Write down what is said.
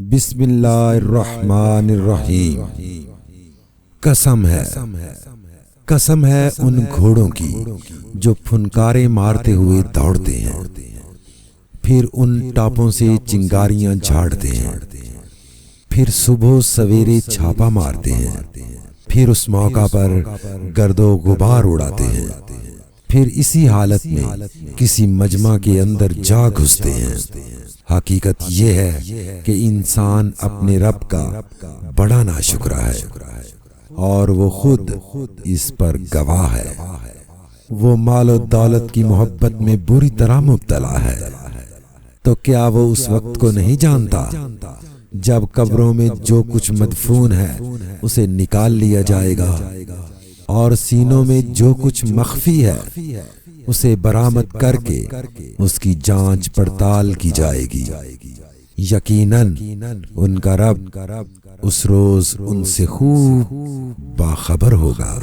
بسم اللہ الرحمن الرحیم۔ قسم ہے ان گھوڑوں کی جو پھنکارے مارتے ہوئے دوڑتے ہیں، پھر ان ٹاپوں سے چنگاریاں جھاڑتے ہیں، پھر صبح سویرے چھاپا مارتے ہیں، پھر اس موقع پر گرد و غبار اڑاتے ہیں، پھر اسی حالت میں کسی مجمع کے اندر جا گھستے ہیں۔ حقیقت یہ ہے کہ انسان اپنے رب کا بڑا ناشکرا ہے اور وہ خود اس پر گواہ ہے۔ وہ مال و دولت کی محبت میں بری طرح مبتلا ہے، تو کیا وہ اس وقت کو نہیں جانتا جب قبروں میں جو کچھ مدفون ہے اسے نکال لیا جائے گا، اور سینوں میں جو کچھ مخفی ہے اسے برآمد کر کے اس کی جانچ پڑتال کی جائے گی۔ یقیناً ان کا رب اس روز ان سے خوب باخبر ہوگا۔